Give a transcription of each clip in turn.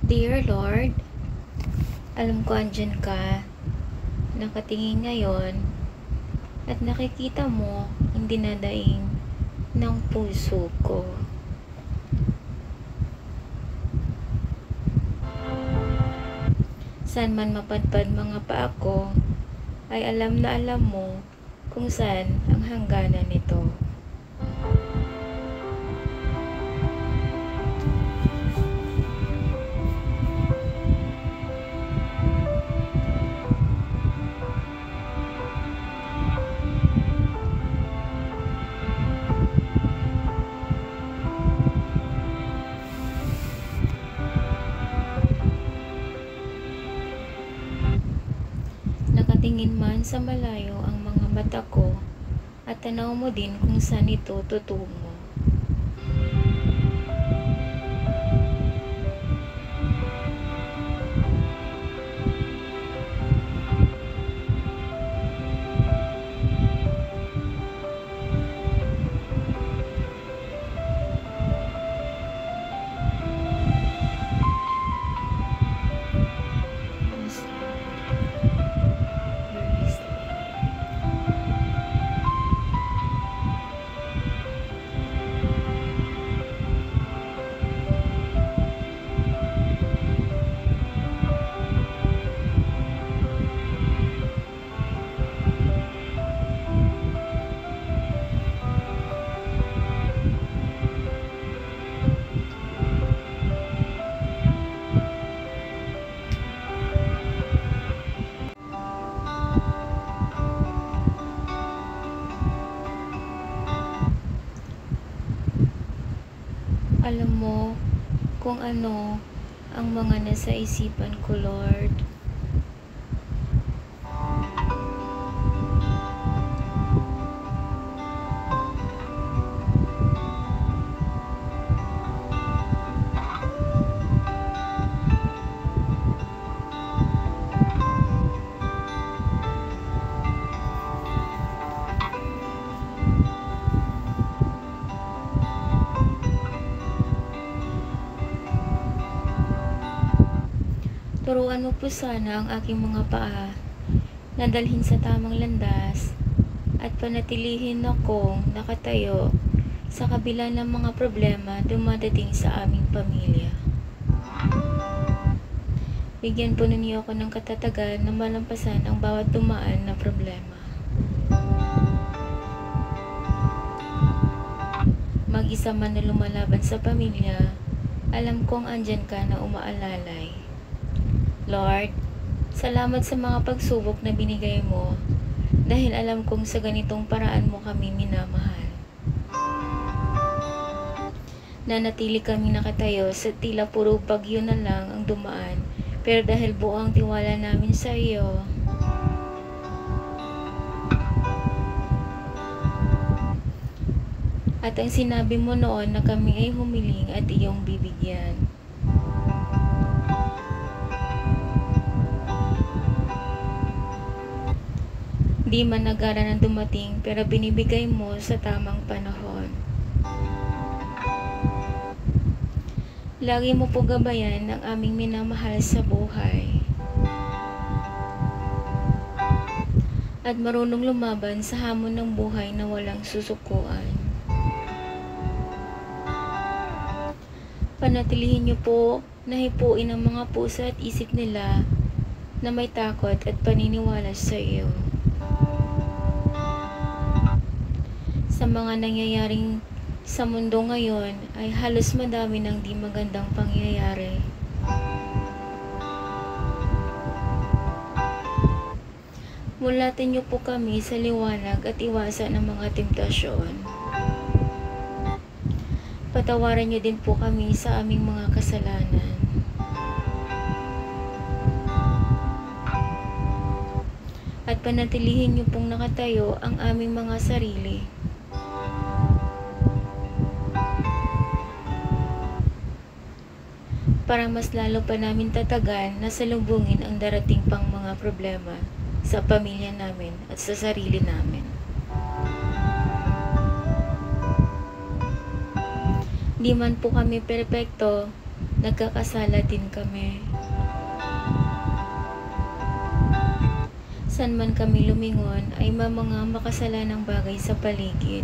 Dear Lord, alam ko andyan ka, nakatingin ngayon, at nakikita mo ang dinadaing ng puso ko. Saan man mapadpad mga paa ko, ay alam na alam mo kung saan ang hangganan nito. Nakatingin man sa malayo ang mga mata ko at tanaw mo din kung saan ito tutungo. Alam mo kung ano ang mga nasa isipan ko, Lord. Turuan mo po sana ang aking mga paa na dalhin sa tamang landas at panatilihin akong nakatayo sa kabila ng mga problema dumadating sa aming pamilya. Bigyan po ninyo ako ng katatagan na malampasan ang bawat dumaan na problema. Mag-isa man na lumalaban sa pamilya, alam kong andyan ka na umaalalay. Lord, salamat sa mga pagsubok na binigay mo dahil alam kong sa ganitong paraan mo kami minamahal. Nanatili kami nakatayo sa tila puro bagyo na lang ang dumaan, pero dahil buo ang tiwala namin sa iyo, at ang sinabi mo noon na kami ay humiling at iyong bibigyan. Di man nagara na dumating pero binibigay mo sa tamang panahon. Lagi mo po gabayan ang aming minamahal sa buhay. At marunong lumaban sa hamon ng buhay na walang susukuan. Panatilihin niyo po na hipuin ang mga puso at isip nila na may takot at paniniwala sa iyo. Sa mga nangyayaring sa mundo ngayon ay halos madami ng di magandang pangyayari. Mulatin niyo po kami sa liwanag at iwasan ang mga temptasyon. Patawaran niyo din po kami sa aming mga kasalanan. At panatilihin niyo pong nakatayo ang aming mga sarili. Para mas lalo pa namin tatagan na salubungin ang darating pang mga problema sa pamilya namin at sa sarili namin. Di man po kami perpekto, nagkakasala din kami. San man kami lumingon ay may mga makasalanang bagay sa paligid.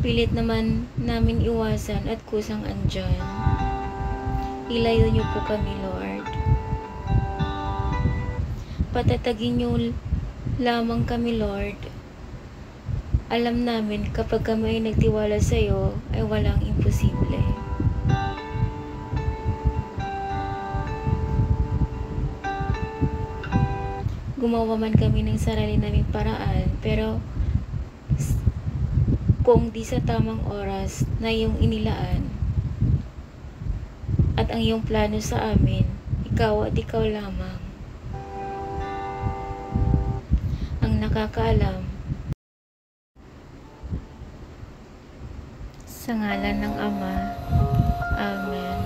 Pilit naman namin iwasan at kusang andyan. Ilayo niyo po kami, Lord. Patatagin niyo lamang kami, Lord. Alam namin kapag kami ay nagtiwala sa iyo ay walang imposible. Gumawa man kami ng sarili naming paraan, pero kung di sa tamang oras na iyong inilaan at ang iyong plano sa amin, ikaw at ikaw lamang ang nakakaalam. Sa ngalan ng Ama. Amen.